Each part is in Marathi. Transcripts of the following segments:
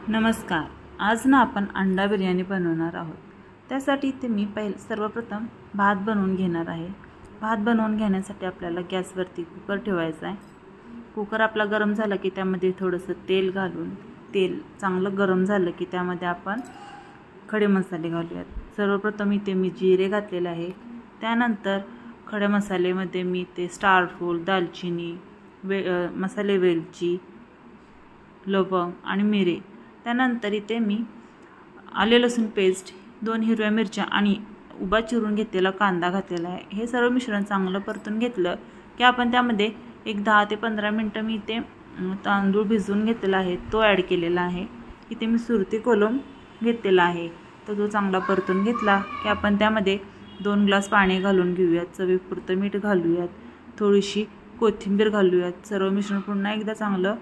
नमस्कार। आज ना आपण अंडा बिर्याणी बनवणार आहोत। त्यासाठी इथे मी सर्वप्रथम भात बनवून घेणार आहे। भात बनवून घेण्यासाठी आपल्याला गॅसवरती कुकर ठेवायचा आहे। कुकर आपला गरम झाला की त्यामध्ये थोडंसं तेल घालून तेल चांगलं गरम झालं की त्यामध्ये आपण खडे मसाले घालूयात। सर्वप्रथम इथे मी जिरे घातलेले आहे। त्यानंतर खडे मसाल्यामध्ये मी ते स्टार फूल, दालचिनी, मसाले वेलची, लवंग आणि मिरे। त्यानंतर इथे मी आले लसूण पेस्ट, 2 हिरव्या मिरच्या आणि उभा चिरून घेतलेला कांदा घातलेला आहे। हे सर्व मिश्रण चांगलं परतून घेतलं की आपण त्यामध्ये एक 10 ते 15 मिनिटं मी इथे तांदूळ भिजवून घेतलेला आहे तो ॲड केलेला आहे। इथे मी सुरती कोलम घेतलेला आहे तर तो चांगला परतून घेतला की आपण त्यामध्ये 2 ग्लास पाणी घालून घेऊयात। चवीपुरतं मीठ घालूयात, थोडीशी कोथिंबीर घालूयात। सर्व मिश्रण पुन्हा एकदा चांगलं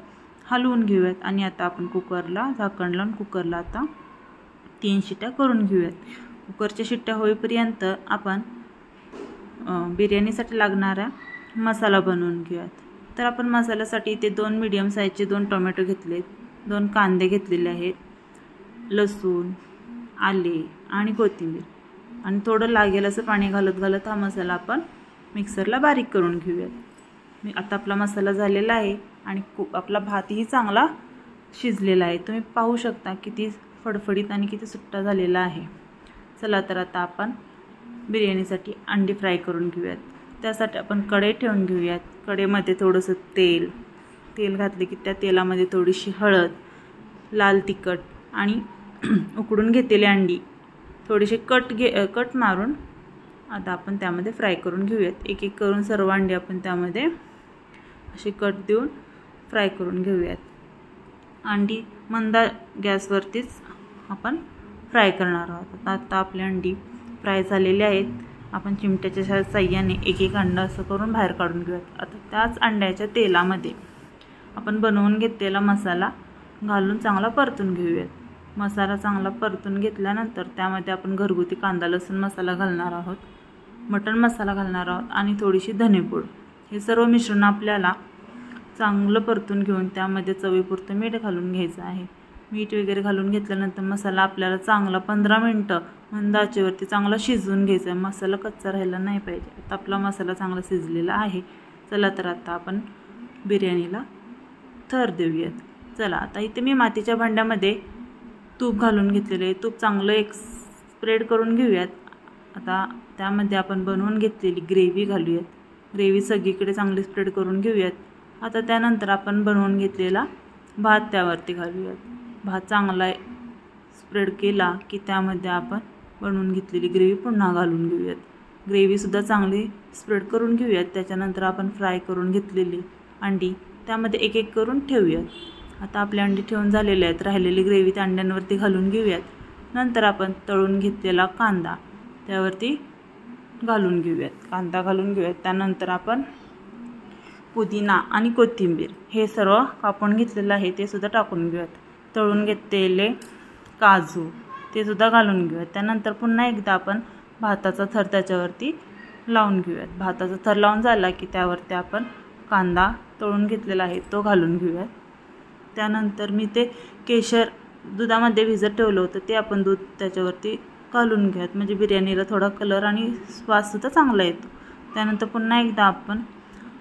हलवून घेऊयात आणि आता आपण कुकरला झाकण लावून कुकरला आता 3 शिट्ट्या करून घेऊयात। कुकरच्या शिट्ट्या होईपर्यंत आपण बिर्याणीसाठी लागणारा मसाला बनवून घेऊयात। तर आपण मसाल्यासाठी इथे 2 मीडियम साईजचे 2 टोमॅटो घेतलेत, 2 कांदे घेतलेले आहेत, लसूण, आले आणि कोथिंबीर आणि थोडं लागेल असं पाणी घालत हा मसाला आपण मिक्सरला बारीक करून घेऊयात। आता आपला मसाला झालेला आहे आणि आपला भातही चांगला शिजलेला आहे। तुम्ही पाहू शकता किती फडफडीत आणि किती सुट्टा झालेला आहे। चला तर आता आपण बिर्याणीसाठी अंडी फ्राय करून घेऊयात। त्यासाठी आपण कढई ठेवून घेऊयात। कढईमध्ये थोडंसं तेल घातले की त्या तेलामध्ये थोडीशी हळद, लाल तिखट आणि उकडून घेतलेली अंडी थोडीशी कट मारून आता आपण त्यामध्ये फ्राय करून घेऊयात। एक एक करून सर्व अंडी आपण त्यामध्ये असे कट देऊन फ्राय करून घेऊयात। अंडी मंद गॅसवरतीच आपण फ्राय करणार आहोत। आता आपली अंडी फ्राय झालेली आहेत। आपण चिमट्याच्या साहाय्याने एक एक अंडा असं करून बाहेर काढून घेऊयात। आता त्याच अंड्याच्या तेलामध्ये आपण बनवून घेतलेला मसाला घालून चांगला परतून घेऊयात। मसाला चांगला परतून घेतल्यानंतर त्यामध्ये आपण घरगुती कांदा लसूण मसाला घालणार आहोत, मटण मसाला घालणार आहोत आणि थोडीशी धनेपूड। हे सर्व मिश्रण आपल्याला चांगलं परतून घेऊन त्यामध्ये चवीपुरतं मीठ घालून घ्यायचं आहे। मीठ वगैरे घालून घेतल्यानंतर मसाला आपल्याला चांगला 15 मिनिटं मंद आचेवरती चांगला शिजवून घ्यायचा आहे। मसाला कच्चा राहायला नाही पाहिजे। आता आपला मसाला चांगला शिजलेला आहे। चला तर आता आपण बिर्याणीला थर देऊयात। चला आता इथे मी मातीच्या भांड्यामध्ये तूप घालून घेतलेले आहे। तूप चांगलं स्प्रेड करून घेऊयात। आता त्यामध्ये आपण बनवून घेतलेली ग्रेव्ही घालूयात। ग्रेव्ही सगळीकडे चांगली स्प्रेड करून घेऊयात। आता त्यानंतर आपण बनवून घेतलेला भात त्यावरती घालूयात। भात चांगला स्प्रेड केला की त्यामध्ये आपण बनवून घेतलेली ग्रेव्ही पुन्हा घालून घेऊयात। ग्रेव्हीसुद्धा चांगली स्प्रेड करून घेऊयात। त्याच्यानंतर आपण फ्राय करून घेतलेली अंडी त्यामध्ये एक एक करून ठेवूयात। आता आपली अंडी ठेवून झालेली आहेत। राहिलेली ग्रेव्ही त्या अंड्यांवरती घालून घेऊयात। नंतर आपण तळून घेतलेला कांदा त्यावरती घालून घेऊयात। कांदा घालून घेऊयात। त्यानंतर आपण पुदिना आणि कोथिंबीर हे सर्व कापून घेतलेलं आहे ते सुद्धा टाकून घेऊयात। तळून घेतलेले काजू ते सुद्धा घालून घेऊयात। त्यानंतर पुन्हा एकदा आपण भाताचा थर त्याच्यावरती लावून घेऊयात। भाताचा थर लावून झाला की त्यावरती आपण कांदा तळून घेतलेला आहे तो घालून घेऊयात। त्यानंतर मी ते केशर दुधामध्ये भिजत ठेवलं होतं ते आपण दूध त्याच्यावरती घालून घेऊयात, म्हणजे बिर्याणीला थोडा कलर आणि स्वादसुद्धा चांगला येतो। त्यानंतर पुन्हा एकदा आपण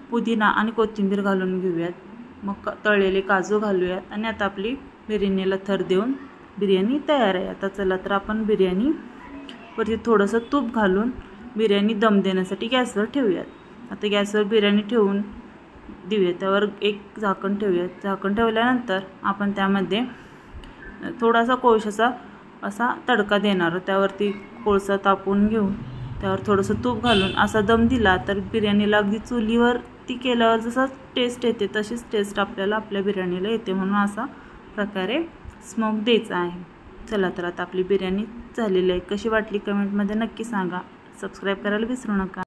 पुदिना आणि कोथिंबीर घालून घेऊयात। मग तळलेले काजू घालूयात आणि आता आपली बिर्याणीला थर देऊन बिर्याणी तयार आहे। आता चला तर आपण बिर्याणीवरती थोडंसं तूप घालून बिर्याणी दम देण्यासाठी गॅसवर ठेवूयात। आता गॅसवर बिर्याणी ठेवून देऊयात। त्यावर एक झाकण ठेवूयात। झाकण ठेवल्यानंतर आपण त्यामध्ये थोडासा कोळशाचा असा तडका देणार आहोत। त्यावरती कोळसा तापवून घेऊन त्यावर थोडंसं तूप घालून असा दम दिला तर बिर्याणीला अगदी चुलीवरती केल्यावर जसा टेस्ट येते तशीच टेस्ट आपल्याला आपल्या बिर्याणीला येते। म्हणून असा प्रकारे स्मोक द्यायचा आहे। चला तर आता आपली बिर्याणी झालेली आहे। कशी वाटली कमेंटमध्ये नक्की सांगा। सबस्क्राईब करायला विसरू नका।